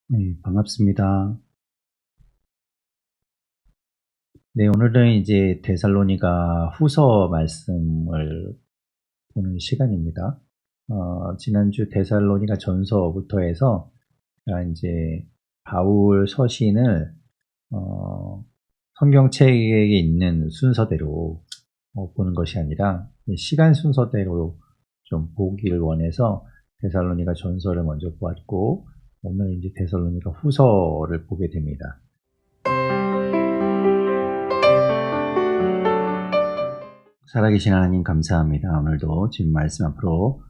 네, 반갑습니다. 네, 오늘은 이제 데살로니가 후서 말씀을 보는 시간입니다. 지난주 데살로니가 전서부터 해서 이제 바울 서신을 어, 성경책에 있는 순서대로 보는 것이 아니라 시간 순서대로 좀 보기를 원해서 데살로니가 전서를 먼저 보았고, 오늘 이제 데살로니가 후서를 보게 됩니다. 살아계신 하나님 감사합니다. 오늘도 주님 말씀 앞으로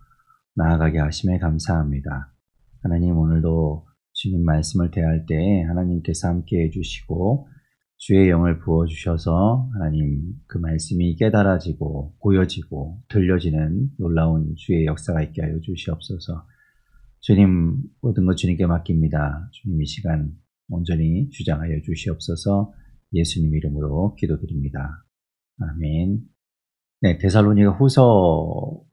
나아가게 하심에 감사합니다. 하나님, 오늘도 주님 말씀을 대할 때 하나님께서 함께 해주시고 주의 영을 부어주셔서 하나님 그 말씀이 깨달아지고 보여지고 들려지는 놀라운 주의 역사가 있게 하여 주시옵소서. 주님, 모든 것 주님께 맡깁니다. 주님, 이 시간 온전히 주장하여 주시옵소서. 예수님 이름으로 기도드립니다. 아멘. 네, 데살로니가 후서의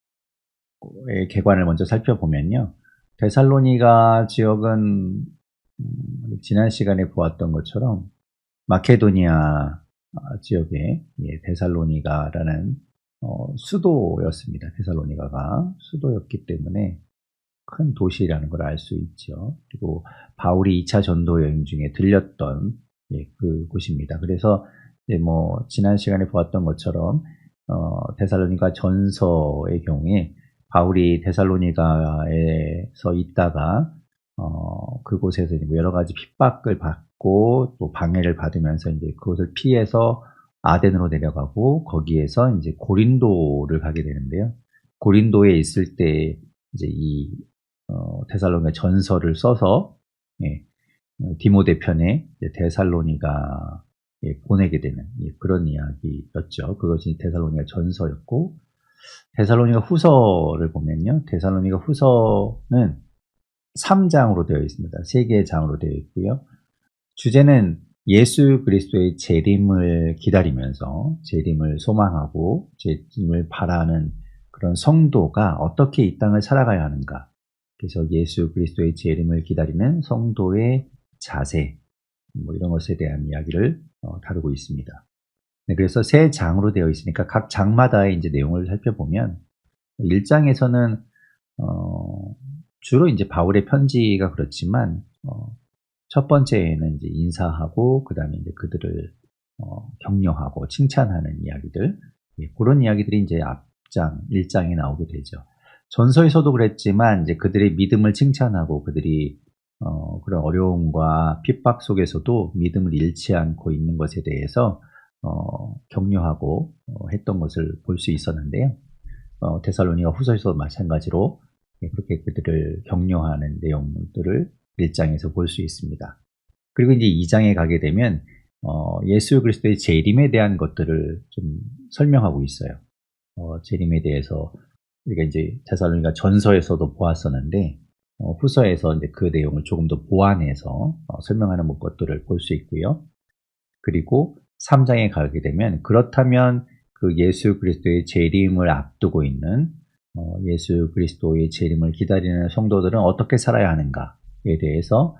개관을 먼저 살펴보면요. 데살로니가 지역은 지난 시간에 보았던 것처럼 마케도니아 지역의 데살로니가라는 수도였습니다. 데살로니가가 수도였기 때문에 큰 도시라는 걸 알 수 있죠. 그리고 바울이 2차 전도 여행 중에 들렸던 그 곳입니다. 그래서 지난 시간에 보았던 것처럼 데살로니가 전서의 경우에 바울이 데살로니가에서 있다가 그곳에서 여러 가지 핍박을 받고 또 방해를 받으면서 이제 그곳을 피해서 아덴으로 내려가고 거기에서 이제 고린도를 가게 되는데요. 고린도에 있을 때 이제 이 데살로니가 전서를 써서 디모데 편에 데살로니가 보내게 되는 그런 이야기였죠. 그것이 데살로니가 전서였고, 데살로니가 후서를 보면요. 데살로니가 후서는 3장으로 되어 있습니다. 3개의 장으로 되어 있고요. 주제는 예수 그리스도의 재림을 기다리면서 재림을 소망하고 재림을 바라는 그런 성도가 어떻게 이 땅을 살아가야 하는가. 그래서 예수 그리스도의 재림을 기다리는 성도의 자세, 이런 것에 대한 이야기를 다루고 있습니다. 네, 그래서 3장으로 되어 있으니까 각 장마다의 이제 내용을 살펴보면 1장에서는 주로 이제 바울의 편지가 그렇지만 첫 번째는 이제 인사하고 그다음에 이제 그들을 격려하고 칭찬하는 이야기들, 그런 이야기들이 이제 앞장 1장에 나오게 되죠. 전서에서도 그랬지만 이제 그들의 믿음을 칭찬하고 그들이 그런 어려움과 핍박 속에서도 믿음을 잃지 않고 있는 것에 대해서 격려하고 했던 것을 볼 수 있었는데요. 데살로니가 후서에서도 마찬가지로 그렇게 그들을 격려하는 내용들을 1장에서 볼 수 있습니다. 그리고 이제 2장에 가게 되면 예수 그리스도의 재림에 대한 것들을 좀 설명하고 있어요. 재림에 대해서 우리가 이제 데살로니가 전서에서도 보았었는데 후서에서 이제 그 내용을 조금 더 보완해서 설명하는 것들을 볼 수 있고요. 그리고 3장에 가게 되면 그렇다면 그 예수 그리스도의 재림을 앞두고 있는 예수 그리스도의 재림을 기다리는 성도들은 어떻게 살아야 하는가에 대해서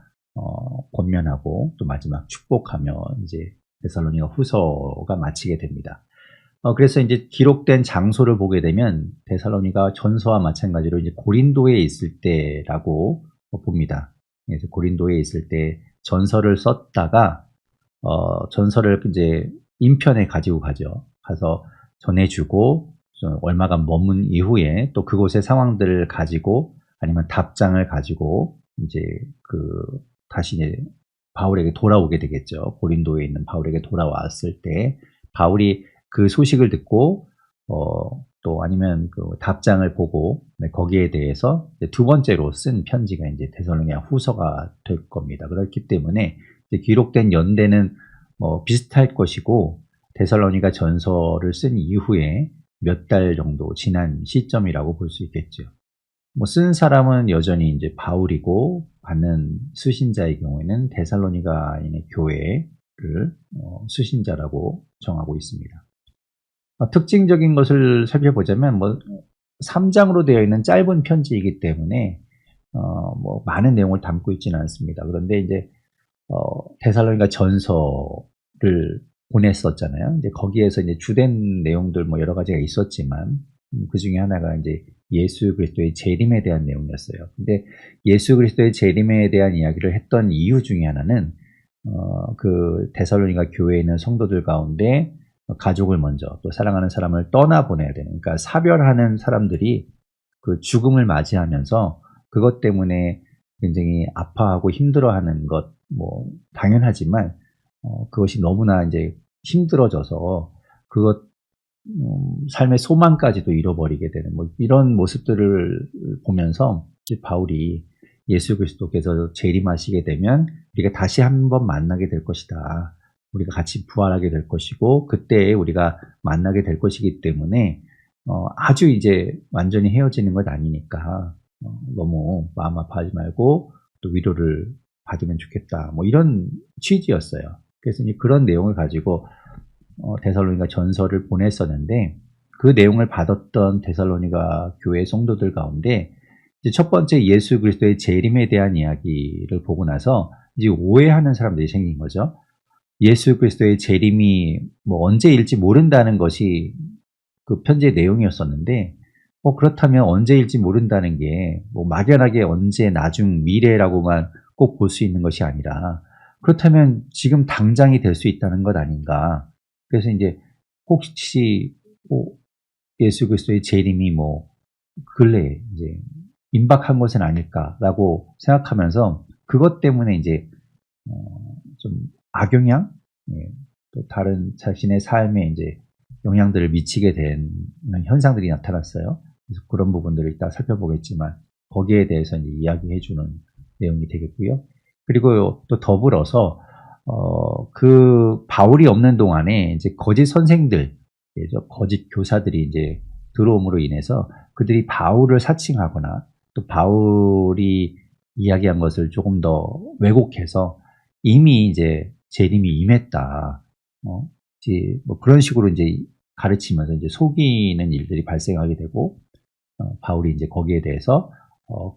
권면하고 또 마지막 축복하며 이제 데살로니가 후서가 마치게 됩니다. 그래서 이제 기록된 장소를 보게 되면 데살로니가 전서와 마찬가지로 이제 고린도에 있을 때라고 봅니다. 그래서 고린도에 있을 때 전서를 썼다가 전서를 이제 인편에 가지고 가죠. 가서 전해주고 얼마간 머문 이후에 또 그곳의 상황들을 가지고 아니면 답장을 가지고 이제 다시 이제 바울에게 돌아오게 되겠죠. 고린도에 있는 바울에게 돌아왔을 때 바울이 그 소식을 듣고 또 아니면 그 답장을 보고 거기에 대해서 두 번째로 쓴 편지가 이제 데살로니가 후서가 될 겁니다. 그렇기 때문에 기록된 연대는 비슷할 것이고 데살로니가 전서를 쓴 이후에 몇 달 정도 지난 시점이라고 볼 수 있겠죠. 쓴 사람은 여전히 이제 바울이고 받는 수신자의 경우에는 데살로니가인의 교회를 수신자라고 정하고 있습니다. 특징적인 것을 살펴보자면 3장으로 되어 있는 짧은 편지이기 때문에 뭐 많은 내용을 담고 있지는 않습니다. 그런데 이제 데살로니가 전서를 보냈었잖아요. 이제 거기에서 이제 주된 내용들 뭐 여러 가지가 있었지만 그 중에 하나가 이제 예수 그리스도의 재림에 대한 내용이었어요. 근데 예수 그리스도의 재림에 대한 이야기를 했던 이유 중에 하나는 그 데살로니가 교회에 있는 성도들 가운데 가족을 먼저 또 사랑하는 사람을 떠나보내야 되는, 그러니까 사별하는 사람들이 그 죽음을 맞이하면서 그것 때문에 굉장히 아파하고 힘들어하는 것, 뭐 당연하지만 그것이 너무나 이제 힘들어져서 그것 삶의 소망까지도 잃어버리게 되는 뭐 이런 모습들을 보면서 바울이 예수 그리스도께서 재림하시게 되면 우리가 다시 한번 만나게 될 것이다. 우리가 같이 부활하게 될 것이고 그때 우리가 만나게 될 것이기 때문에 아주 이제 완전히 헤어지는 것 아니니까 너무 마음 아파하지 말고 또 위로를 받으면 좋겠다. 뭐 이런 취지였어요. 그래서 이제 그런 내용을 가지고 데살로니가 전서를 보냈었는데 그 내용을 받았던 데살로니가 교회 성도들 가운데 이제 첫 번째 예수 그리스도의 재림에 대한 이야기를 보고 나서 이제 오해하는 사람들이 생긴 거죠. 예수 그리스도의 재림이 뭐 언제일지 모른다는 것이 그 편지의 내용이었었는데 그렇다면 언제일지 모른다는 게 뭐 막연하게 언제 나중 미래라고만 꼭 볼 수 있는 것이 아니라 그렇다면 지금 당장이 될 수 있다는 것 아닌가. 그래서 이제 혹시 예수 그리스도의 재림이 뭐 근래에 이제 임박한 것은 아닐까라고 생각하면서 그것 때문에 이제 좀 악영향, 또 다른 자신의 삶에 이제 영향들을 미치게 된 현상들이 나타났어요. 그래서 그런 부분들을 이따 살펴보겠지만 거기에 대해서 이제 이야기해주는 내용이 되겠고요. 그리고 또 더불어서 그 바울이 없는 동안에 이제 거짓 선생들, 거짓 교사들이 이제 들어옴으로 인해서 그들이 바울을 사칭하거나 또 바울이 이야기한 것을 조금 더 왜곡해서 이미 이제 재림이 임했다. 이제 뭐 그런 식으로 이제 가르치면서 이제 속이는 일들이 발생하게 되고 바울이 이제 거기에 대해서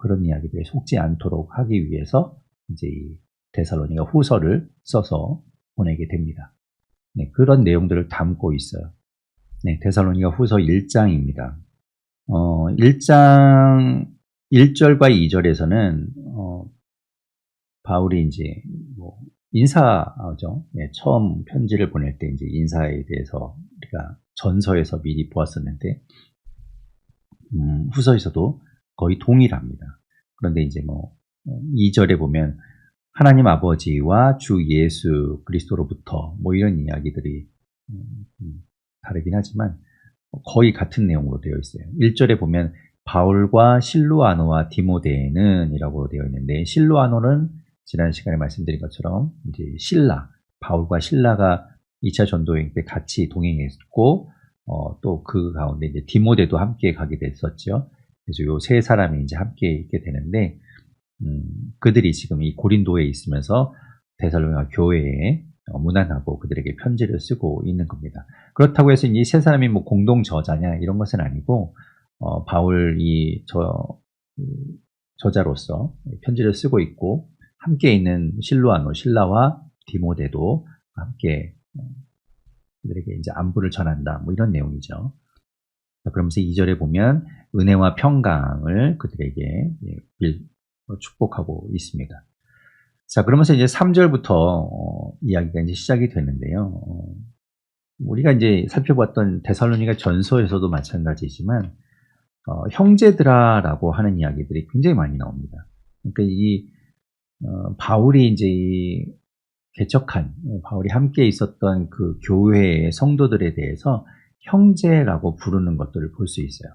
그런 이야기들에 속지 않도록 하기 위해서 이제 이 데살로니가 후서를 써서 보내게 됩니다. 네, 그런 내용들을 담고 있어요. 네, 데살로니가 후서 1장입니다. 1장 1절과 2절에서는 바울이 이제 뭐 인사죠. 네, 처음 편지를 보낼 때 이제 인사에 대해서 우리가 전서에서 미리 보았었는데 후서에서도 거의 동일합니다. 그런데 이제 뭐 2절에 보면 하나님 아버지와 주 예수 그리스도로부터 뭐 이런 이야기들이 다르긴 하지만 거의 같은 내용으로 되어 있어요. 1절에 보면 바울과 실루아노와 디모데는 이라고 되어 있는데 실루아노는 지난 시간에 말씀드린 것처럼 이제 실라, 바울과 실라가 2차 전도여행 때 같이 동행했고 또 그 가운데 이제 디모데도 함께 가게 됐었죠. 그래서 요 세 사람이 이제 함께 있게 되는데 그들이 지금 이 고린도에 있으면서 데살로니가 교회에 문안하고 그들에게 편지를 쓰고 있는 겁니다. 그렇다고 해서 이 세 사람이 뭐 공동 저자냐 이런 것은 아니고 바울이 저자로서 편지를 쓰고 있고 함께 있는 실루아노, 실라와 디모데도 함께 그들에게 이제 안부를 전한다. 뭐 이런 내용이죠. 그러면서 2절에 보면 은혜와 평강을 그들에게 축복하고 있습니다. 자, 그러면서 이제 3절부터 이야기가 이제 시작이 되는데요. 우리가 이제 살펴봤던 데살로니가 전서에서도 마찬가지지만 형제들아라고 하는 이야기들이 굉장히 많이 나옵니다. 그러니까 이 바울이 이제 이 개척한 바울이 함께 있었던 그 교회의 성도들에 대해서 형제라고 부르는 것들을 볼 수 있어요.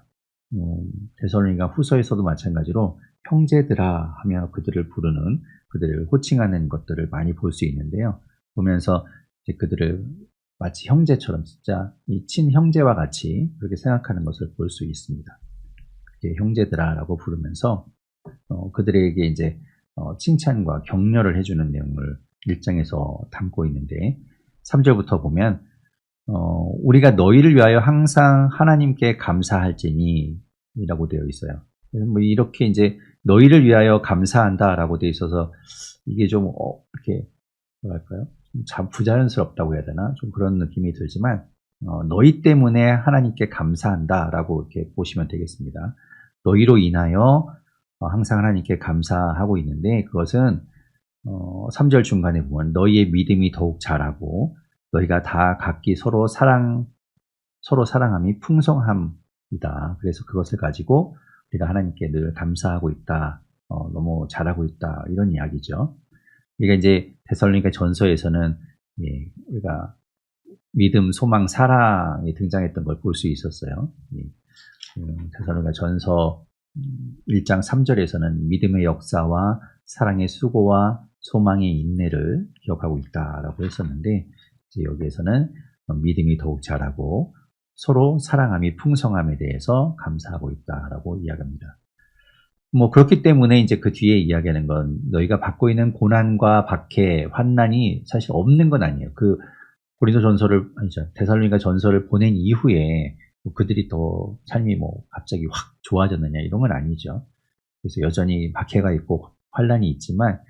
데살로니가 후서에서도 마찬가지로 형제들아 하며 그들을 부르는, 그들을 호칭하는 것들을 많이 볼 수 있는데요. 보면서 이제 그들을 마치 형제처럼 진짜 이 친형제와 같이 그렇게 생각하는 것을 볼 수 있습니다. 그렇게 형제들아라고 부르면서 그들에게 이제 칭찬과 격려를 해주는 내용을 1장에서 담고 있는데 3절부터 보면 우리가 너희를 위하여 항상 하나님께 감사할지니 이라고 되어 있어요. 뭐 이렇게 이제 너희를 위하여 감사한다라고 돼 있어서 이게 좀 이렇게 뭐랄까요? 참 부자연스럽다고 해야 되나? 좀 그런 느낌이 들지만 너희 때문에 하나님께 감사한다라고 이렇게 보시면 되겠습니다. 너희로 인하여 항상 하나님께 감사하고 있는데 그것은 3절 중간에 보면 너희의 믿음이 더욱 자라고 너희가 다 각기 서로 사랑함이 풍성함이다. 그래서 그것을 가지고 우리가 하나님께 늘 감사하고 있다. 너무 잘하고 있다. 이런 이야기죠. 우리가 이제 데살로니가 전서에서는 우리가 믿음, 소망, 사랑이 등장했던 걸 볼 수 있었어요. 데살로니가 전서 1장 3절에서는 믿음의 역사와 사랑의 수고와 소망의 인내를 기억하고 있다라고 했었는데 이제 여기에서는 믿음이 더욱 자라고 서로 사랑함이 풍성함에 대해서 감사하고 있다라고 이야기합니다. 그렇기 때문에 이제 그 뒤에 이야기하는 건 너희가 받고 있는 고난과 박해, 환난이 사실 없는 건 아니에요. 데살로니가 전서를 보낸 이후에 그들이 더 삶이 갑자기 확 좋아졌느냐 이런 건 아니죠. 그래서 여전히 박해가 있고 환난이 있지만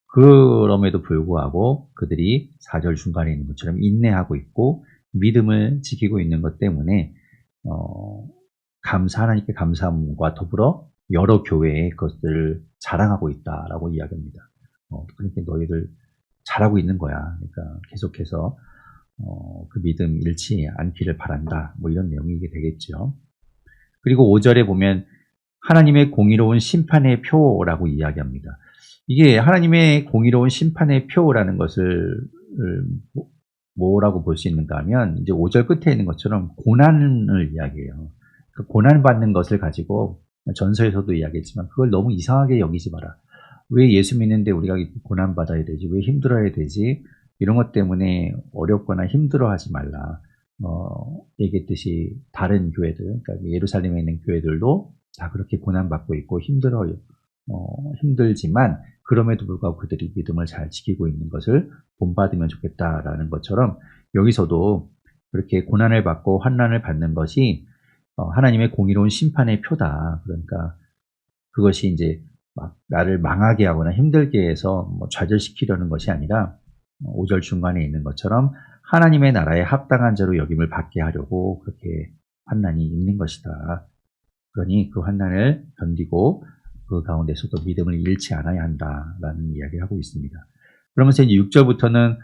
그럼에도 불구하고 그들이 4절 중간에 있는 것처럼 인내하고 있고 믿음을 지키고 있는 것 때문에 하나님께 감사함과 더불어 여러 교회에 그것들을 자랑하고 있다라고 이야기합니다. 그러니까 너희들 잘하고 있는 거야. 그러니까 계속해서 그 믿음 잃지 않기를 바란다. 이런 내용이 되겠죠. 그리고 5절에 보면 하나님의 공의로운 심판의 표라고 이야기합니다. 이게 하나님의 공의로운 심판의 표라는 것을 뭐라고 볼 수 있는가 하면 이제 5절 끝에 있는 것처럼 고난을 이야기해요. 그 고난받는 것을 가지고 전서에서도 이야기했지만 그걸 너무 이상하게 여기지 마라. 왜 예수 믿는데 우리가 고난받아야 되지? 왜 힘들어야 되지? 이런 것 때문에 어렵거나 힘들어하지 말라. 얘기했듯이 다른 교회들, 그러니까 예루살렘에 있는 교회들도 다 그렇게 고난받고 있고 힘들지만 그럼에도 불구하고 그들이 믿음을 잘 지키고 있는 것을 본받으면 좋겠다라는 것처럼 여기서도 그렇게 고난을 받고 환난을 받는 것이 하나님의 공의로운 심판의 표다. 그러니까 그것이 이제 나를 망하게 하거나 힘들게 해서 좌절시키려는 것이 아니라 5절 중간에 있는 것처럼 하나님의 나라에 합당한 자로 여김을 받게 하려고 그렇게 환난이 있는 것이다. 그러니 그 환난을 견디고 그 가운데서도 믿음을 잃지 않아야 한다라는 이야기를 하고 있습니다. 그러면서 이제 6절부터는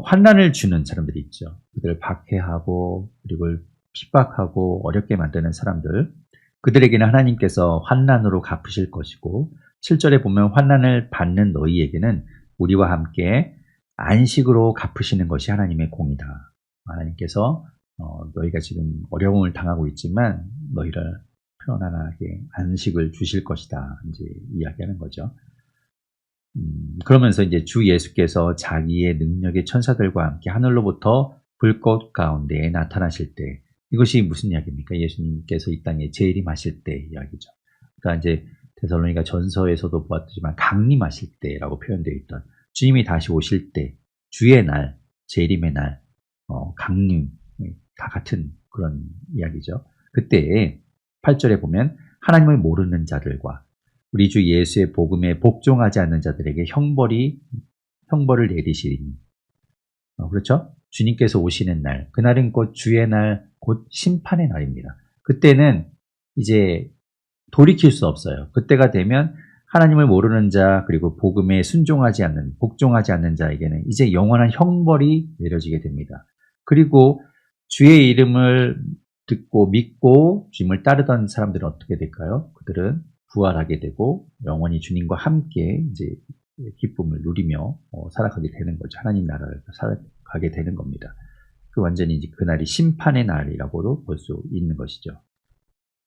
환난을 주는 사람들이 있죠. 그들을 박해하고 그리고 핍박하고 어렵게 만드는 사람들, 그들에게는 하나님께서 환난으로 갚으실 것이고 7절에 보면 환난을 받는 너희에게는 우리와 함께 안식으로 갚으시는 것이 하나님의 공이다. 하나님께서 너희가 지금 어려움을 당하고 있지만 너희를 편안하게 안식을 주실 것이다. 이제 이야기하는 거죠. 그러면서 이제 주 예수께서 자기의 능력의 천사들과 함께 하늘로부터 불꽃 가운데 나타나실 때, 이것이 무슨 이야기입니까? 예수님께서 이 땅에 재림하실 때 이야기죠. 그러니까 이제 데살로니가 전서에서도 보았지만 강림하실 때라고 표현되어 있던 주님이 다시 오실 때, 주의 날, 재림의 날, 강림, 다 같은 그런 이야기죠. 그때 8절에 보면 하나님을 모르는 자들과 우리 주 예수의 복음에 복종하지 않는 자들에게 형벌을 내리시리니. 그렇죠? 주님께서 오시는 날, 그날은 곧 주의 날, 곧 심판의 날입니다. 그때는 이제 돌이킬 수 없어요. 그때가 되면 하나님을 모르는 자, 그리고 복음에 복종하지 않는 자에게는 이제 영원한 형벌이 내려지게 됩니다. 그리고 주의 이름을 듣고 믿고 주님을 따르던 사람들은 어떻게 될까요? 그들은 부활하게 되고 영원히 주님과 함께 이제 기쁨을 누리며 살아가게 되는 거죠. 하나님 나라를 살아가게 되는 겁니다. 그 완전히 이제 그날이 심판의 날이라고도 볼 수 있는 것이죠.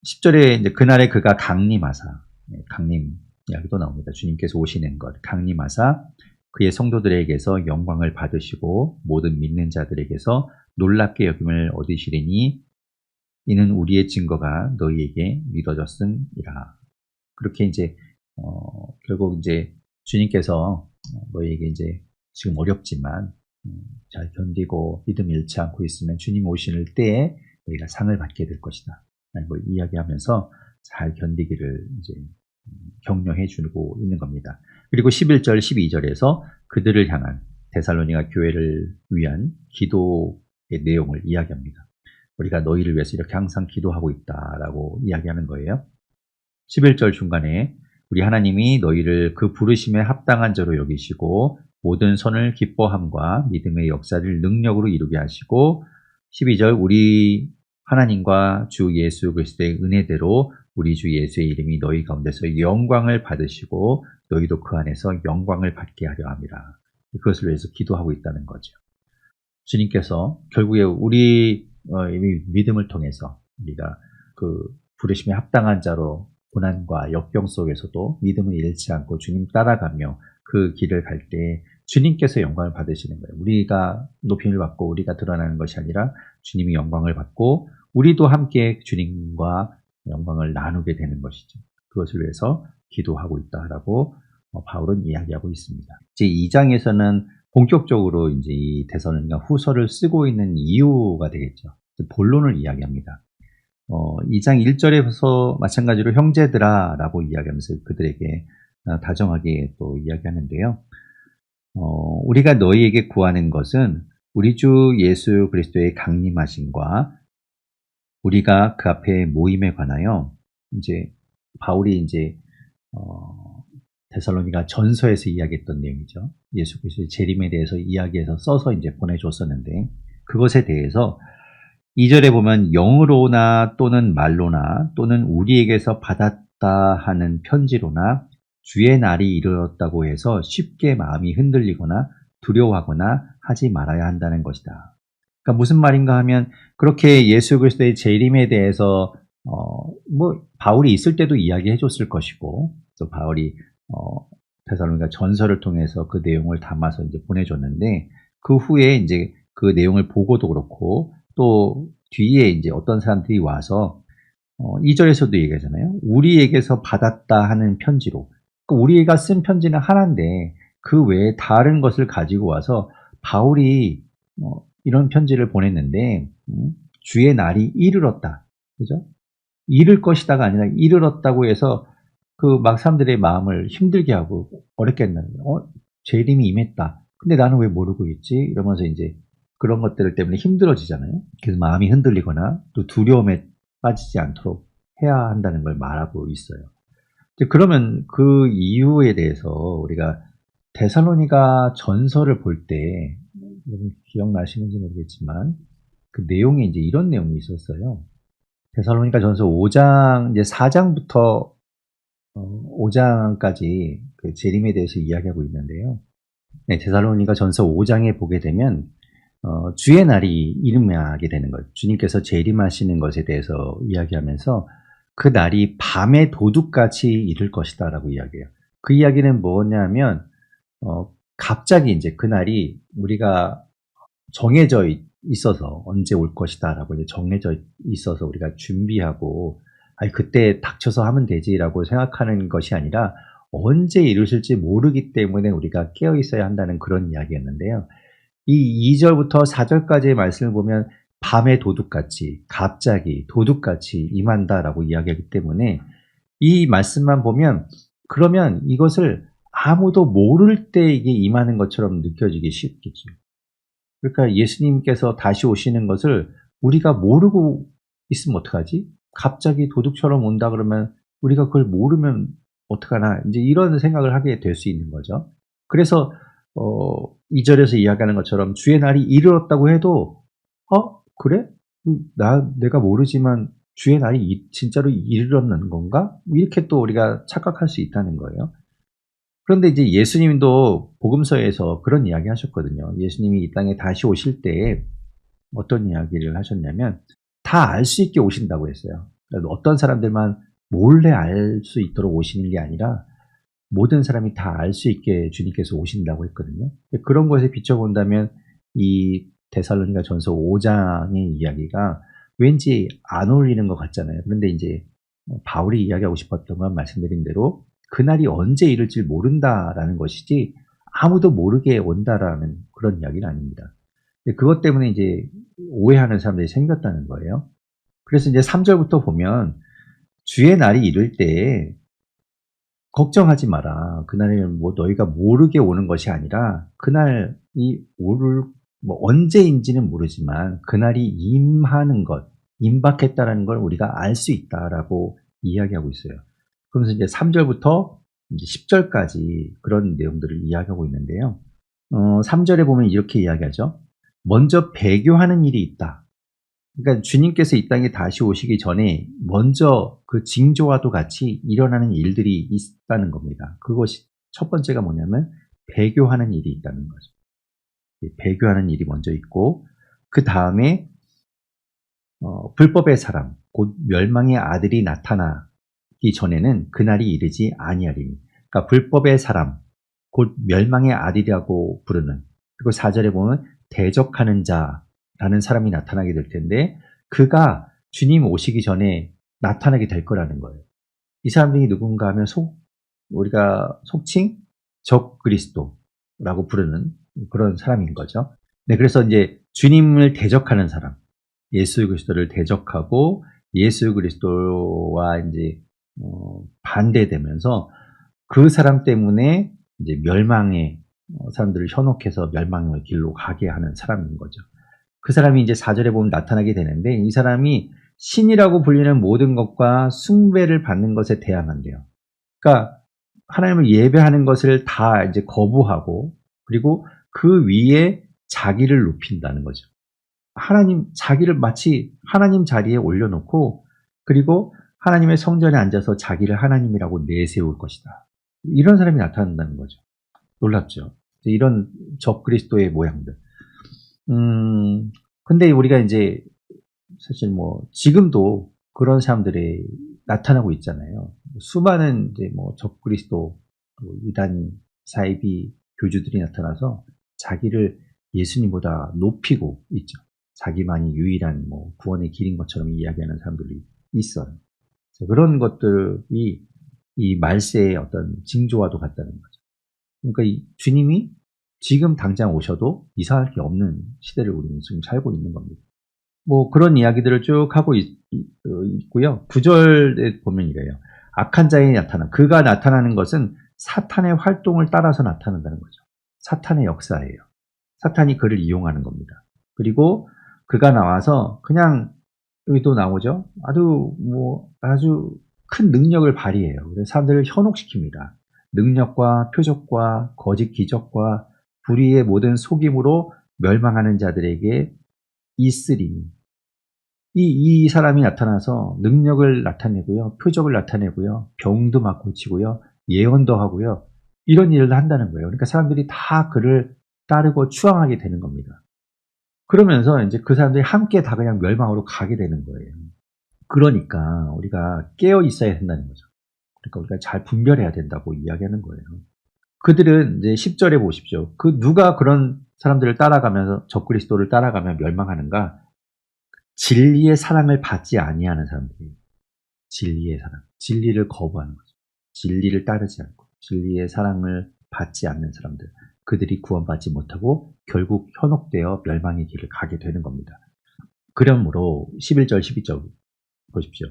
10절에 이제 그날에 그가 강림하사, 강림 이야기도 나옵니다. 주님께서 오시는 것, 강림하사 그의 성도들에게서 영광을 받으시고 모든 믿는 자들에게서 놀랍게 여김을 얻으시리니 이는 우리의 증거가 너희에게 믿어졌음이라. 그렇게 이제 결국 이제 주님께서 너희에게 이제 지금 어렵지만 잘 견디고 믿음 잃지 않고 있으면 주님 오실 때에 너희가 상을 받게 될 것이다. 뭐 이야기하면서 잘 견디기를 이제 격려해 주고 있는 겁니다. 그리고 11절, 12절에서 그들을 향한 데살로니가 교회를 위한 기도의 내용을 이야기합니다. 우리가 너희를 위해서 이렇게 항상 기도하고 있다라고 이야기하는 거예요. 11절 중간에 우리 하나님이 너희를 그 부르심에 합당한 자로 여기시고 모든 선을 기뻐함과 믿음의 역사를 능력으로 이루게 하시고 12절 우리 하나님과 주 예수 그리스도의 은혜대로 우리 주 예수의 이름이 너희 가운데서 영광을 받으시고 너희도 그 안에서 영광을 받게 하려 함이라. 그것을 위해서 기도하고 있다는 거죠. 주님께서 결국에 우리 믿음을 통해서 우리가 그 부르심에 합당한 자로 고난과 역경 속에서도 믿음을 잃지 않고 주님 따라가며 그 길을 갈 때 주님께서 영광을 받으시는 거예요. 우리가 높임을 받고 우리가 드러나는 것이 아니라 주님이 영광을 받고 우리도 함께 주님과 영광을 나누게 되는 것이죠. 그것을 위해서 기도하고 있다라고 바울은 이야기하고 있습니다. 이제 2장에서는 본격적으로 이제 이 데살로니가 후서를 쓰고 있는 이유가 되겠죠. 본론을 이야기합니다. 2장 1절에서 마찬가지로 형제들아 라고 이야기하면서 그들에게 다정하게 또 이야기하는데요. 우리가 너희에게 구하는 것은 우리 주 예수 그리스도의 강림하심과 우리가 그 앞에 모임에 관하여 이제 바울이 이제 데살로니가 전서에서 이야기했던 내용이죠. 예수 그리스도의 재림에 대해서 이야기해서 써서 이제 보내줬었는데 그것에 대해서 2절에 보면 영으로나 또는 말로나 또는 우리에게서 받았다 하는 편지로나 주의 날이 이르렀다고 해서 쉽게 마음이 흔들리거나 두려워하거나 하지 말아야 한다는 것이다. 그러니까 무슨 말인가 하면 그렇게 예수 그리스도의 재림에 대해서 바울이 있을 때도 이야기해 줬을 것이고 또 바울이 데살로니가 전서를 통해서 그 내용을 담아서 이제 보내줬는데 그 후에 이제 그 내용을 보고도 그렇고 또 뒤에 이제 어떤 사람들이 와서 2절에서도 얘기하잖아요. 우리에게서 받았다 하는 편지로. 우리가 쓴 편지는 하나인데 그 외에 다른 것을 가지고 와서 바울이 이런 편지를 보냈는데 주의 날이 이르렀다. 그죠? 이를 것이다가 아니라 이르렀다고 해서 그 막 사람들의 마음을 힘들게 하고 어렵게 한다는 거예요. 재림이 임했다. 근데 나는 왜 모르고 있지? 이러면서 이제 그런 것들 때문에 힘들어지잖아요. 그래서 마음이 흔들리거나 또 두려움에 빠지지 않도록 해야 한다는 걸 말하고 있어요. 그러면 그 이유에 대해서 우리가 데살로니가 전서를 볼 때 기억나시는지 모르겠지만 그 내용에 이제 이런 내용이 있었어요. 데살로니가 전서 5장 이제 4장부터 5장까지 그 재림에 대해서 이야기하고 있는데요. 네, 데살로니가 전서 5장에 보게 되면 주의 날이 이름하게 되는 것, 주님께서 재림하시는 것에 대해서 이야기하면서 그 날이 밤의 도둑같이 이를 것이다 라고 이야기해요. 그 이야기는 뭐냐면 갑자기 이제 그 날이 우리가 정해져 있어서 언제 올 것이다 라고 이제 정해져 있어서 우리가 준비하고 그때 닥쳐서 하면 되지라고 생각하는 것이 아니라 언제 이루실지 모르기 때문에 우리가 깨어 있어야 한다는 그런 이야기였는데요. 이 2절부터 4절까지의 말씀을 보면 밤의 도둑같이 갑자기 도둑같이 임한다라고 이야기하기 때문에 이 말씀만 보면 그러면 이것을 아무도 모를 때 이게 임하는 것처럼 느껴지기 쉽겠죠. 그러니까 예수님께서 다시 오시는 것을 우리가 모르고 있으면 어떡하지? 갑자기 도둑처럼 온다 그러면 우리가 그걸 모르면 어떡하나 이제 이런 생각을 하게 될 수 있는 거죠. 그래서 2절에서 이야기하는 것처럼 주의 날이 이르렀다고 해도 그래? 내가 모르지만 주의 날이 진짜로 이르렀는 건가? 이렇게 또 우리가 착각할 수 있다는 거예요. 그런데 이제 예수님도 복음서에서 그런 이야기 하셨거든요. 예수님이 이 땅에 다시 오실 때 어떤 이야기를 하셨냐면 다 알 수 있게 오신다고 했어요. 그러니까 어떤 사람들만 몰래 알 수 있도록 오시는 게 아니라 모든 사람이 다 알 수 있게 주님께서 오신다고 했거든요. 그런 것에 비춰본다면 이 데살로니가 전서 5장의 이야기가 왠지 안 어울리는 것 같잖아요. 그런데 이제 바울이 이야기하고 싶었던 건 말씀드린 대로 그날이 언제 이를지 모른다라는 것이지 아무도 모르게 온다라는 그런 이야기는 아닙니다. 그것 때문에 이제 오해하는 사람들이 생겼다는 거예요. 그래서 이제 3절부터 보면 주의 날이 이를 때 걱정하지 마라. 그날은 뭐 너희가 모르게 오는 것이 아니라 그날이 뭐 언제인지는 모르지만 그날이 임하는 것, 임박했다라는 걸 우리가 알 수 있다라고 이야기하고 있어요. 그러면서 이제 3절부터 이제 10절까지 그런 내용들을 이야기하고 있는데요. 3절에 보면 이렇게 이야기하죠. 먼저 배교하는 일이 있다. 그러니까 주님께서 이 땅에 다시 오시기 전에 먼저 그 징조와도 같이 일어나는 일들이 있다는 겁니다. 그것이 첫 번째가 뭐냐면 배교하는 일이 있다는 거죠. 배교하는 일이 먼저 있고 그 다음에 불법의 사람 곧 멸망의 아들이 나타나기 전에는 그날이 이르지 아니하리니. 그러니까 불법의 사람 곧 멸망의 아들이라고 부르는, 그리고 4절에 보면 대적하는 자라는 사람이 나타나게 될 텐데 그가 주님 오시기 전에 나타나게 될 거라는 거예요. 이 사람들이 누군가 하면 우리가 속칭 적그리스도라고 부르는 그런 사람인 거죠. 네, 그래서 이제 주님을 대적하는 사람, 예수 그리스도를 대적하고 예수 그리스도와 이제 반대되면서 그 사람 때문에 이제 멸망의 사람들을 현혹해서 멸망의 길로 가게 하는 사람인 거죠. 그 사람이 이제 4절에 보면 나타나게 되는데 이 사람이 신이라고 불리는 모든 것과 숭배를 받는 것에 대항한대요. 그러니까 하나님을 예배하는 것을 다 이제 거부하고 그리고 그 위에 자기를 높인다는 거죠. 자기를 마치 하나님 자리에 올려놓고 그리고 하나님의 성전에 앉아서 자기를 하나님이라고 내세울 것이다. 이런 사람이 나타난다는 거죠. 놀랍죠. 이런 적그리스도의 모양들. 근데 우리가 이제 사실 뭐 지금도 그런 사람들이 나타나고 있잖아요. 수많은 이제 뭐 적그리스도 이단 사이비 교주들이 나타나서 자기를 예수님보다 높이고 있죠. 자기만이 유일한 뭐 구원의 길인 것처럼 이야기하는 사람들이 있어요. 그런 것들이 이 말세의 어떤 징조와도 같다는 거죠. 그러니까 이 주님이 지금 당장 오셔도 이상할 게 없는 시대를 우리는 지금 살고 있는 겁니다. 뭐 그런 이야기들을 쭉 하고 있고요. 9절에 보면 이래요. 악한 자에 그가 나타나는 것은 사탄의 활동을 따라서 나타난다는 거죠. 사탄의 역사예요. 사탄이 그를 이용하는 겁니다. 그리고 그가 나와서 그냥 여기도 나오죠. 아주 큰 능력을 발휘해요. 그래서 사람들을 현혹시킵니다. 능력과 표적과 거짓 기적과 불의의 모든 속임으로 멸망하는 자들에게 있으리니. 이 사람이 나타나서 능력을 나타내고요. 표적을 나타내고요. 병도 막 고치고요. 예언도 하고요. 이런 일을 한다는 거예요. 그러니까 사람들이 다 그를 따르고 추앙하게 되는 겁니다. 그러면서 이제 그 사람들이 함께 다 그냥 멸망으로 가게 되는 거예요. 그러니까 우리가 깨어 있어야 된다는 거죠. 그러니까 우리가 잘 분별해야 된다고 이야기하는 거예요. 그들은 이제 10절에 보십시오. 누가 그런 사람들을 따라가면서 적그리스도를 따라가며 멸망하는가? 진리의 사랑을 받지 아니하는 사람들이에요. 진리의 사랑. 진리를 거부하는 거죠. 진리를 따르지 않고 진리의 사랑을 받지 않는 사람들. 그들이 구원받지 못하고 결국 현혹되어 멸망의 길을 가게 되는 겁니다. 그러므로 11절, 12절 보십시오.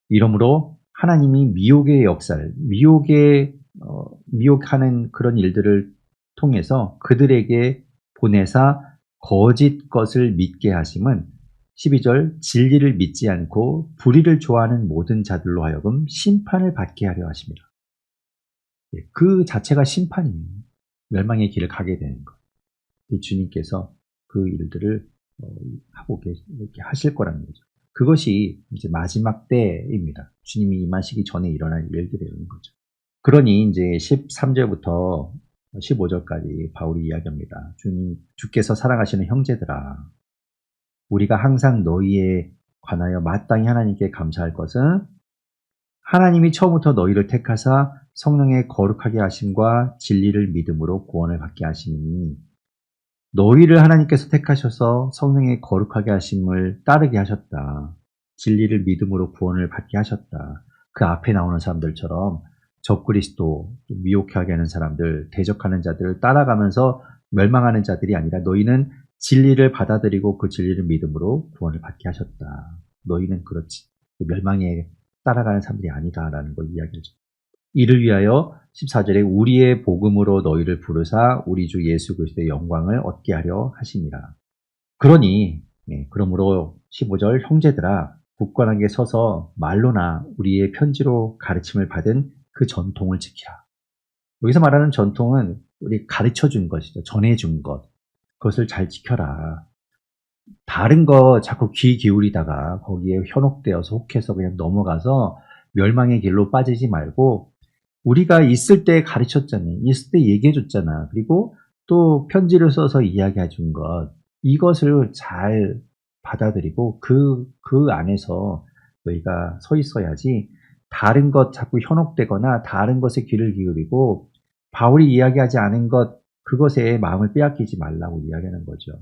이러므로 하나님이 미혹의 역사를, 미혹하는 그런 일들을 통해서 그들에게 보내사 거짓 것을 믿게 하심은 12절 진리를 믿지 않고 불의를 좋아하는 모든 자들로 하여금 심판을 받게 하려 하십니다. 그 자체가 심판이에요. 멸망의 길을 가게 되는 것. 주님께서 그 일들을 하고 이렇게 하실 거라는 거죠. 그것이 이제 마지막 때입니다. 주님이 임하시기 전에 일어날 일들이라는 거죠. 그러니 이제 13절부터 15절까지 바울이 이야기합니다. 주께서 사랑하시는 형제들아, 우리가 항상 너희에 관하여 마땅히 하나님께 감사할 것은 하나님이 처음부터 너희를 택하사 성령의 거룩하게 하심과 진리를 믿음으로 구원을 받게 하시니 너희를 하나님께서 택하셔서 성령의 거룩하게 하심을 따르게 하셨다. 진리를 믿음으로 구원을 받게 하셨다. 그 앞에 나오는 사람들처럼 적그리스도, 미혹하게 하는 사람들, 대적하는 자들을 따라가면서 멸망하는 자들이 아니라 너희는 진리를 받아들이고 그 진리를 믿음으로 구원을 받게 하셨다. 너희는 그렇지. 멸망에 따라가는 사람들이 아니다라는 걸 이야기하죠. 이를 위하여 14절에 우리의 복음으로 너희를 부르사 우리 주 예수 그리스도의 영광을 얻게 하려 하심이라. 그러니 그러므로 15절 형제들아 굳건하게 서서 말로나 우리의 편지로 가르침을 받은 그 전통을 지키라. 여기서 말하는 전통은 우리 가르쳐 준 것이죠. 전해 준 것. 그것을 잘 지켜라. 다른 거 자꾸 귀 기울이다가 거기에 현혹되어서 혹해서 그냥 넘어가서 멸망의 길로 빠지지 말고 우리가 있을 때 가르쳤잖아요. 있을 때 얘기해 줬잖아. 그리고 또 편지를 써서 이야기해 준 것. 이것을 잘 받아들이고 그 안에서 너희가 서 있어야지 다른 것 자꾸 현혹되거나 다른 것에 귀를 기울이고 바울이 이야기하지 않은 것 그것에 마음을 빼앗기지 말라고 이야기하는 거죠.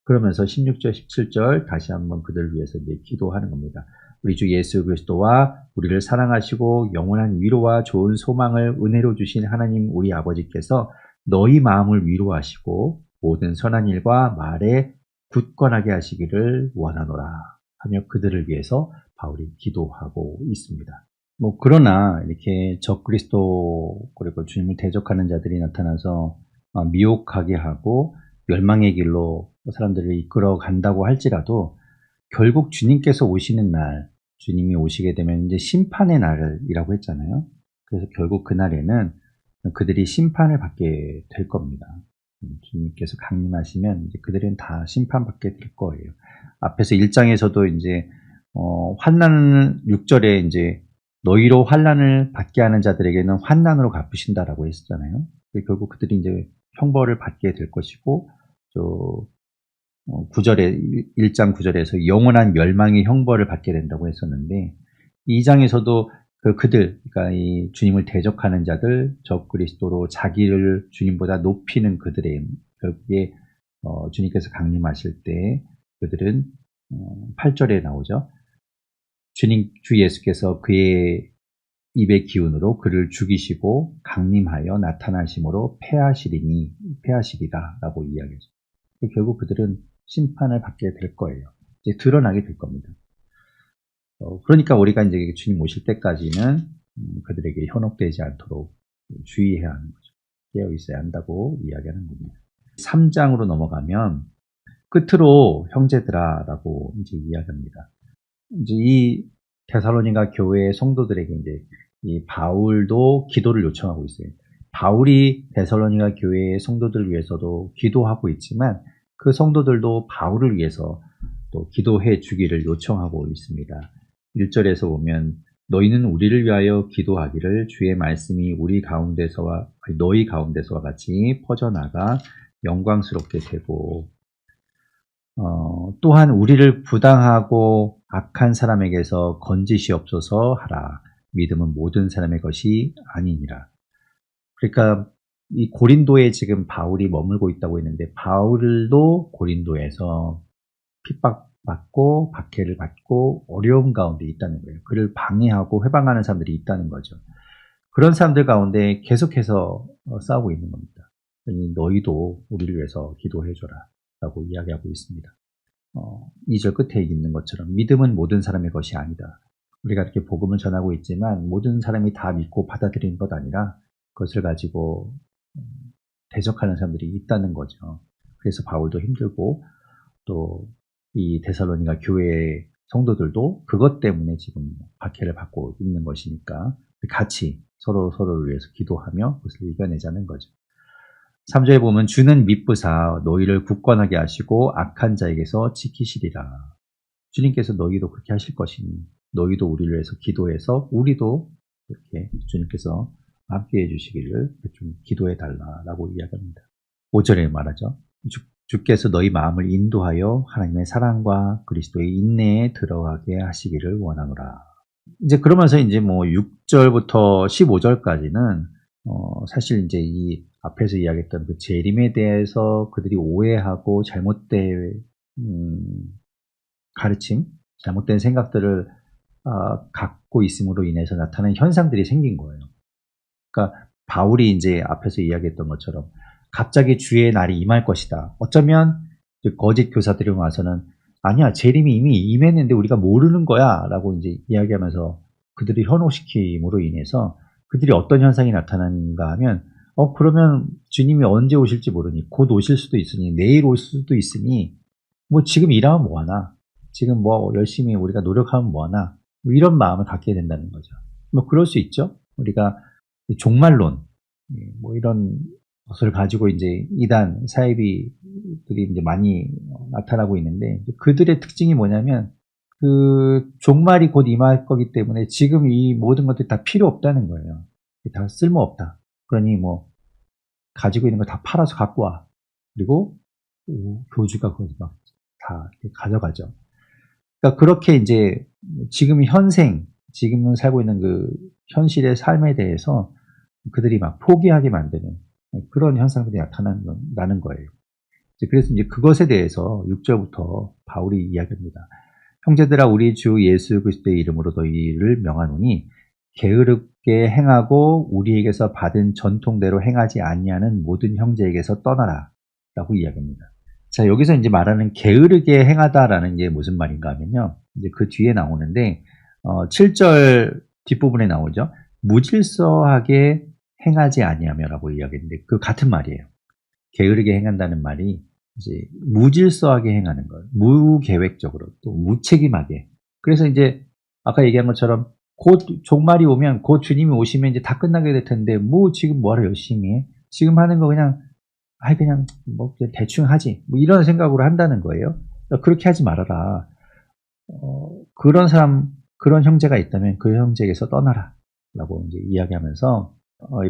그러면서 16절, 17절 다시 한번 그들을 위해서 이제 기도하는 겁니다. 우리 주 예수 그리스도와 우리를 사랑하시고 영원한 위로와 좋은 소망을 은혜로 주신 하나님 우리 아버지께서 너희 마음을 위로하시고 모든 선한 일과 말에 굳건하게 하시기를 원하노라 하며 그들을 위해서 바울이 기도하고 있습니다. 그러나 이렇게 적그리스도 그리고 주님을 대적하는 자들이 나타나서 미혹하게 하고 멸망의 길로 사람들을 이끌어 간다고 할지라도 결국 주님께서 오시는 날, 주님이 오시게 되면 이제 심판의 날이라고 했잖아요. 그래서 결국 그날에는 그들이 심판을 받게 될 겁니다. 주님께서 강림하시면 이제 그들은 다 심판받게 될 거예요. 앞에서 1장에서도 이제 환난을 6절에 이제 너희로 환난을 받게 하는 자들에게는 환난으로 갚으신다라고 했었잖아요. 결국 그들이 이제 형벌을 받게 될 것이고, 또 1장 9절에서 영원한 멸망의 형벌을 받게 된다고 했었는데, 2장에서도 그러니까 이 주님을 대적하는 자들, 적그리스도로 자기를 주님보다 높이는 그들의 결국에 주님께서 강림하실 때 그들은 8절에 나오죠. 주 예수께서 그의 입의 기운으로 그를 죽이시고 강림하여 나타나심으로 패하시리라 라고 이야기하죠. 결국 그들은 심판을 받게 될 거예요. 이제 드러나게 될 겁니다. 그러니까 우리가 이제 주님 오실 때까지는 그들에게 현혹되지 않도록 주의해야 하는 거죠. 깨어 있어야 한다고 이야기하는 겁니다. 3장으로 넘어가면 끝으로 형제들아라고 이제 이야기합니다. 이제 이 데살로니가 교회의 성도들에게 이제 이 바울도 기도를 요청하고 있어요. 바울이 데살로니가 교회의 성도들을 위해서도 기도하고 있지만 그 성도들도 바울을 위해서 또 기도해 주기를 요청하고 있습니다. 1절에서 보면 너희는 우리를 위하여 기도하기를 주의 말씀이 너희 가운데서와 같이 퍼져나가 영광스럽게 되고 또한 우리를 부당하고 악한 사람에게서 건지시옵소서 하라. 믿음은 모든 사람의 것이 아니니라. 그러니까 이 고린도에 지금 바울이 머물고 있다고 했는데 바울도 고린도에서 핍박받고 박해를 받고 어려움 가운데 있다는 거예요. 그를 방해하고 회방하는 사람들이 있다는 거죠. 그런 사람들 가운데 계속해서 싸우고 있는 겁니다. 너희도 우리를 위해서 기도해줘라 라고 이야기하고 있습니다. 2절 끝에 있는 것처럼 믿음은 모든 사람의 것이 아니다. 우리가 이렇게 복음을 전하고 있지만 모든 사람이 다 믿고 받아들이는 것 아니라 그것을 가지고 대적하는 사람들이 있다는 거죠. 그래서 바울도 힘들고 또 이 데살로니가 교회의 성도들도 그것 때문에 지금 박해를 받고 있는 것이니까 같이 서로를 위해서 기도하며 그것을 이겨내자는 거죠. 3절에 보면 주는 미쁘사 너희를 굳건하게 하시고 악한 자에게서 지키시리라. 주님께서 너희도 그렇게 하실 것이니 너희도 우리를 위해서 기도해서 우리도 이렇게 주님께서 함께해 주시기를 좀 기도해 달라라고 이야기합니다. 5절에 말하죠. 주께서 너희 마음을 인도하여 하나님의 사랑과 그리스도의 인내에 들어가게 하시기를 원하노라. 이제 그러면서 이제 6절부터 15절까지는 사실 이제 이 앞에서 이야기했던 그 재림에 대해서 그들이 오해하고 잘못된 가르침, 잘못된 생각들을 갖고 있음으로 인해서 나타나는 현상들이 생긴 거예요. 그러니까 바울이 이제 앞에서 이야기했던 것처럼 갑자기 주의 날이 임할 것이다. 어쩌면 거짓 교사들이 와서는 아니야, 재림이 이미 임했는데 우리가 모르는 거야 라고 이제 이야기하면서 그들을 현혹시킴으로 인해서 그들이 어떤 현상이 나타나는가 하면 그러면 주님이 언제 오실지 모르니 곧 오실 수도 있으니 내일 올 수도 있으니 뭐 지금 일하면 뭐하나 지금 뭐 열심히 우리가 노력하면 뭐하나 뭐 이런 마음을 갖게 된다는 거죠. 뭐 그럴 수 있죠. 우리가 종말론 뭐 이런 것을 가지고 이제 이단 사이비들이 이제 많이 나타나고 있는데 그들의 특징이 뭐냐면 그 종말이 곧 임할 거기 때문에 지금 이 모든 것들이 다 필요 없다는 거예요. 다 쓸모없다. 그러니 뭐 가지고 있는 거 다 팔아서 갖고 와. 그리고 교주가 그걸 막 다 가져가죠. 그러니까 그렇게 이제 지금 지금 살고 있는 그 현실의 삶에 대해서 그들이 막 포기하게 만드는 그런 현상들이 나타나는 거예요. 그래서 이제 그것에 대해서 6절부터 바울이 이야기합니다. 형제들아 우리 주 예수 그리스도의 이름으로 너희를 명하노니 게으르게 행하고 우리에게서 받은 전통대로 행하지 아니하는 모든 형제에게서 떠나라 라고 이야기합니다. 자, 여기서 이제 말하는 게으르게 행하다라는 게 무슨 말인가 하면요. 이제 그 뒤에 나오는데 7절 뒷부분에 나오죠. 무질서하게 행하지 아니하며라고 이야기했는데 그 같은 말이에요. 게으르게 행한다는 말이 이제 무질서하게 행하는 것, 무계획적으로 또 무책임하게. 그래서 이제 아까 얘기한 것처럼 곧 종말이 오면 곧 주님이 오시면 이제 다 끝나게 될 텐데 뭐 지금 뭐하러 열심히 해? 지금 하는 거 그냥 뭐 대충 하지. 뭐 이런 생각으로 한다는 거예요. 그렇게 하지 말아라. 그런 사람, 그런 형제가 있다면 그 형제에게서 떠나라. 라고 이제 이야기하면서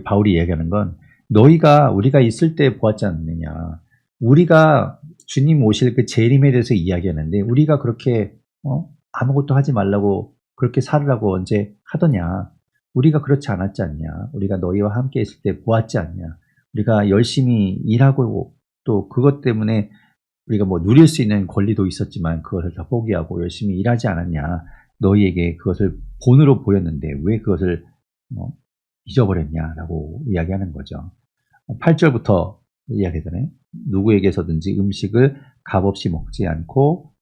바울이 이야기하는 건 우리가 있을 때 보았지 않느냐. 우리가 주님 오실 그 재림에 대해서 이야기하는데 우리가 그렇게 아무것도 하지 말라고 그렇게 살으라고 언제 하더냐. 우리가 그렇지 않았지 않냐. 우리가 너희와 함께 있을 때 보았지 않냐. 우리가 열심히 일하고 또 그것 때문에 우리가 뭐 누릴 수 있는 권리도 있었지만 그것을 다 포기하고 열심히 일하지 않았냐. 너희에게 그것을 본으로 보였는데 왜 그것을 잊어버렸냐라고 이야기하는 거죠. 8절부터 이야기하잖아요. 누구에게서든지 음식을 값없이 먹지 않고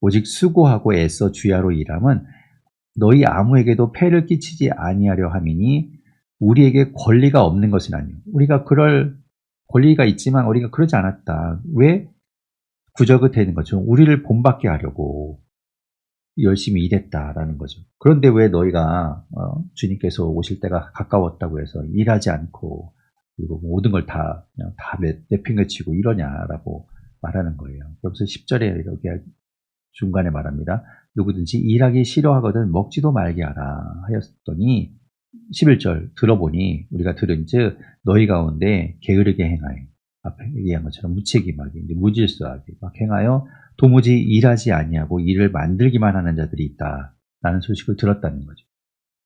오직 수고하고 애써 주야로 일함은 너희 아무에게도 폐를 끼치지 아니하려 함이니 우리에게 권리가 없는 것은 아니요. 우리가 그럴 권리가 있지만 우리가 그러지 않았다. 왜? 9절 끝에 있는 것처럼 우리를 본받게 하려고 열심히 일했다라는 거죠. 그런데 왜 너희가 주님께서 오실 때가 가까웠다고 해서 일하지 않고 그리고 모든 걸 다 내팽개치고 이러냐라고 말하는 거예요. 그래서 10절에 여기 중간에 말합니다. 누구든지 일하기 싫어하거든 먹지도 말게 하라 하였더니 11절 들어보니 우리가 들은즉 너희 가운데 게으르게 행하여 앞에 얘기한 것처럼 무책임하게 무질서하게 막 행하여 도무지 일하지 아니하고 일을 만들기만 하는 자들이 있다라는 소식을 들었다는 거죠.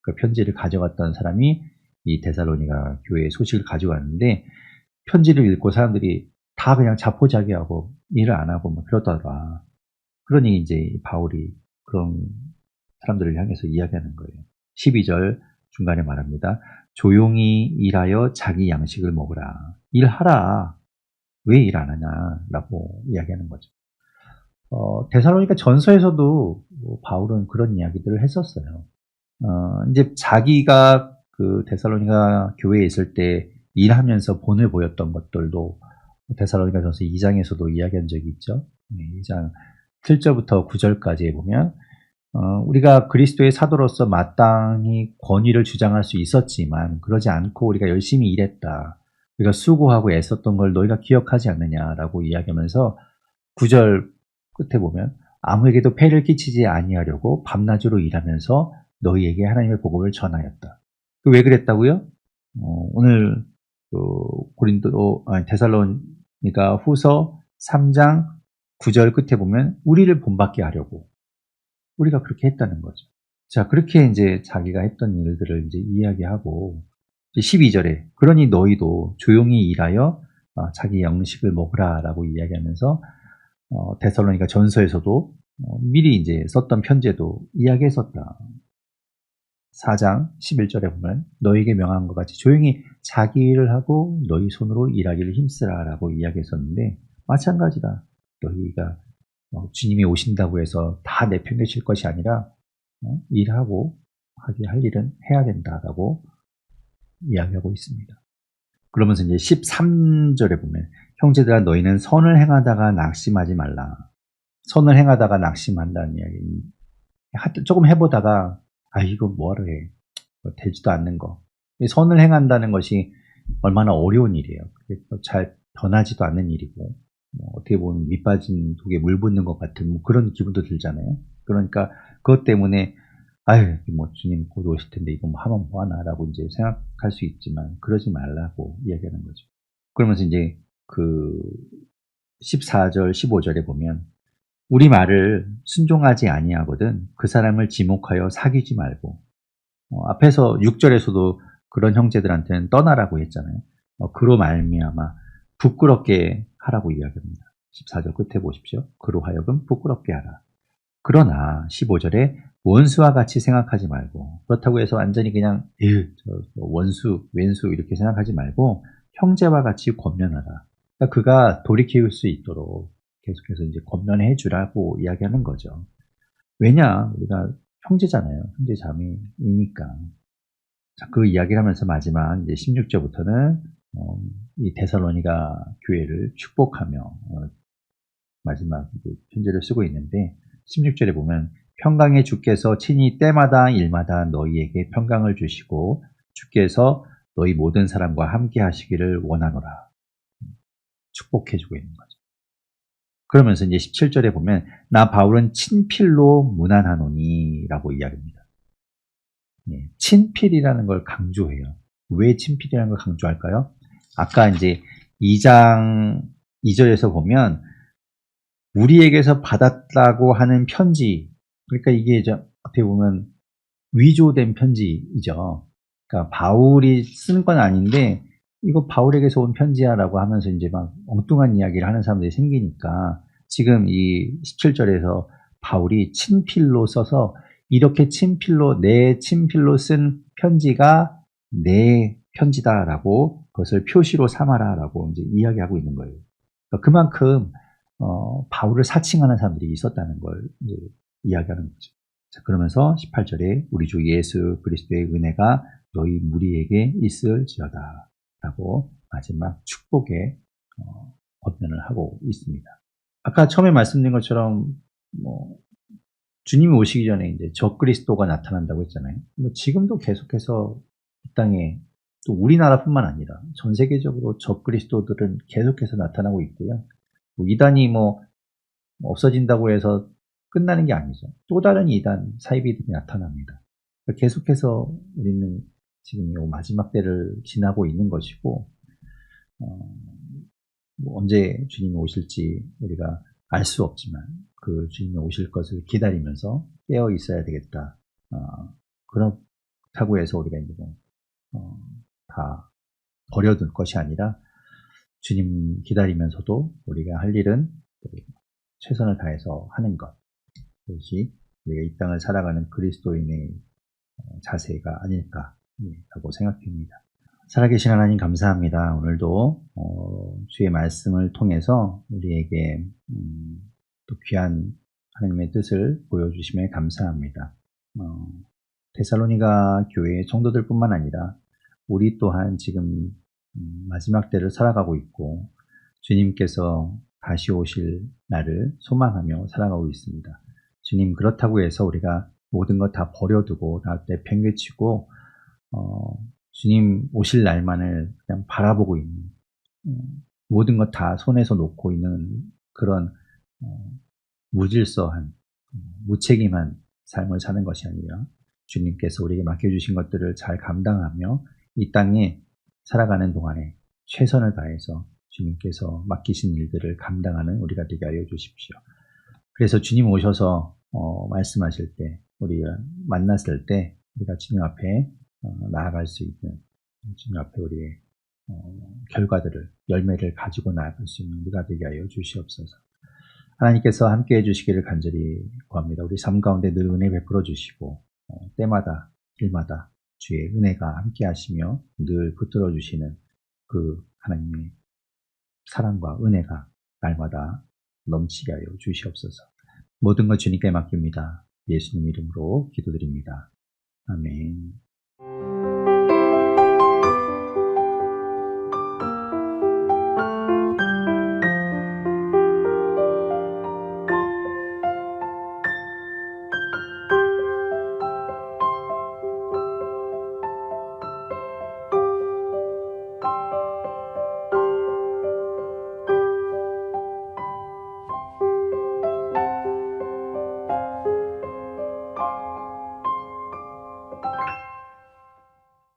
그 편지를 가져갔던 사람이 이 데살로니가 교회에 소식을 가져왔는데 편지를 읽고 사람들이 다 그냥 자포자기하고 일을 안 하고 막 그러더라. 그러니 이제 바울이 그런 사람들을 향해서 이야기하는 거예요. 12절 중간에 말합니다. 조용히 일하여 자기 양식을 먹으라. 일하라. 왜 일 안 하냐라고 이야기하는 거죠. 데살로니가 전서에서도 바울은 그런 이야기들을 했었어요. 이제 자기가 그 데살로니가 교회에 있을 때 일하면서 본을 보였던 것들도 데살로니가 전서 2장에서도 이야기한 적이 있죠. 2장 7절부터 9절까지 보면 우리가 그리스도의 사도로서 마땅히 권위를 주장할 수 있었지만 그러지 않고 우리가 열심히 일했다. 우리가 수고하고 애썼던 걸 너희가 기억하지 않느냐라고 이야기하면서 9절 끝에 보면 아무에게도 폐를 끼치지 아니하려고 밤낮으로 일하면서 너희에게 하나님의 복음을 전하였다. 왜 그랬다고요? 오늘 데살로니가 후서 3장 9절 끝에 보면 우리를 본받게 하려고 우리가 그렇게 했다는 거죠. 자, 그렇게 이제 자기가 했던 일들을 이제 이야기하고 12절에 그러니 너희도 조용히 일하여 자기 양식을 먹으라라고 이야기하면서 데살로니가 전서에서도 미리 이제 썼던 편지에도 이야기했었다. 4장 11절에 보면 너희에게 명한 것 같이 조용히 자기 일을 하고 너희 손으로 일하기를 힘쓰라라고 이야기했었는데 마찬가지다. 너희가 주님이 오신다고 해서 다 내팽개칠 것이 아니라 일하고 할 일은 해야 된다라고 이야기하고 있습니다. 그러면서 이제 13절에 보면 형제들아 너희는 선을 행하다가 낙심하지 말라. 선을 행하다가 낙심한다는 이야기. 조금 해보다가 이거 뭐하러 해. 되지도 않는 거. 선을 행한다는 것이 얼마나 어려운 일이에요. 잘 변하지도 않는 일이고 어떻게 보면 밑빠진 독에 물 붓는 것 같은 그런 기분도 들잖아요. 그러니까 그것 때문에 주님 곧 오실 텐데 이거 하면 뭐하나라고 이제 생각할 수 있지만 그러지 말라고 이야기하는 거죠. 그러면서 이제 그 14절, 15절에 보면 우리 말을 순종하지 아니하거든 그 사람을 지목하여 사귀지 말고 앞에서 6절에서도 그런 형제들한테는 떠나라고 했잖아요. 그로 말미암아 부끄럽게 하라고 이야기합니다. 14절 끝에 보십시오. 그로 하여금 부끄럽게 하라. 그러나 15절에 원수와 같이 생각하지 말고 그렇다고 해서 완전히 그냥 원수, 왼수 이렇게 생각하지 말고 형제와 같이 권면하라. 그러니까 그가 돌이킬 수 있도록 계속해서 이제 권면해 주라고 이야기하는 거죠. 왜냐? 우리가 형제잖아요. 형제 자매이니까. 자, 그 이야기를 하면서 마지막 이제 16절부터는 이 데살로니가 교회를 축복하며 마지막 편지를 쓰고 있는데 16절에 보면 평강의 주께서 친히 때마다 일마다 너희에게 평강을 주시고 주께서 너희 모든 사람과 함께 하시기를 원하노라. 축복해주고 있는 거죠. 그러면서 이제 17절에 보면 나 바울은 친필로 문안하노니 라고 이야기합니다. 친필이라는 걸 강조해요. 왜 친필이라는 걸 강조할까요? 아까 이제 2장 2절에서 보면 우리에게서 받았다고 하는 편지, 그러니까 이게 이제 어떻게 보면 위조된 편지이죠. 그러니까 바울이 쓴 건 아닌데 이거 바울에게서 온 편지야라고 하면서 이제 막 엉뚱한 이야기를 하는 사람들이 생기니까 지금 이 17절에서 바울이 친필로 써서 이렇게 내 친필로 쓴 편지가 내 편지다라고 그것을 표시로 삼아라라고 이제 이야기하고 있는 거예요. 그러니까 그만큼 바울을 사칭하는 사람들이 있었다는 걸 이제 이야기하는 거죠. 자, 그러면서 18절에 우리 주 예수 그리스도의 은혜가 너희 무리에게 있을지어다 라고 마지막 축복의 권면을 하고 있습니다. 아까 처음에 말씀드린 것처럼 주님이 오시기 전에 이제 적그리스도가 나타난다고 했잖아요. 지금도 계속해서 이 땅에 또 우리나라뿐만 아니라 전 세계적으로 적그리스도들은 계속해서 나타나고 있고요. 이단이 없어진다고 해서 끝나는 게 아니죠. 또 다른 이단, 사이비들이 나타납니다. 계속해서 우리는 지금 이 마지막 때를 지나고 있는 것이고, 언제 주님이 오실지 우리가 알 수 없지만 그 주님이 오실 것을 기다리면서 깨어 있어야 되겠다. 그렇다고 해서 우리가 이제 다 버려둘 것이 아니라 주님 기다리면서도 우리가 할 일은 최선을 다해서 하는 것. 그것이 우리가 이 땅을 살아가는 그리스도인의 자세가 아닐까라고 생각합니다. 살아계신 하나님 감사합니다. 오늘도 주의 말씀을 통해서 우리에게 또 귀한 하나님의 뜻을 보여주심에 감사합니다. 데살로니가 교회의 성도들뿐만 아니라 우리 또한 지금 마지막 때를 살아가고 있고 주님께서 다시 오실 날을 소망하며 살아가고 있습니다. 주님 그렇다고 해서 우리가 모든 것 다 버려두고 다 내팽개치고 주님 오실 날만을 그냥 바라보고 있는 모든 것 다 손에서 놓고 있는 그런 무질서한 무책임한 삶을 사는 것이 아니라 주님께서 우리에게 맡겨주신 것들을 잘 감당하며 이 땅에 살아가는 동안에 최선을 다해서 주님께서 맡기신 일들을 감당하는 우리가 되게 하여 주십시오. 그래서 주님 오셔서 말씀하실 때 우리가 만났을 때 우리가 주님 앞에 나아갈 수 있는 주님 앞에 우리의 결과들을 열매를 가지고 나아갈 수 있는 우리가 되게 하여 주시옵소서. 하나님께서 함께해 주시기를 간절히 구합니다. 우리 삶 가운데 늘 은혜 베풀어 주시고 때마다 일마다 주의 은혜가 함께 하시며 늘 붙들어 주시는 그 하나님의 사랑과 은혜가 날마다 넘치게 하여 주시옵소서. 모든 것 주님께 맡깁니다. 예수님 이름으로 기도드립니다. 아멘.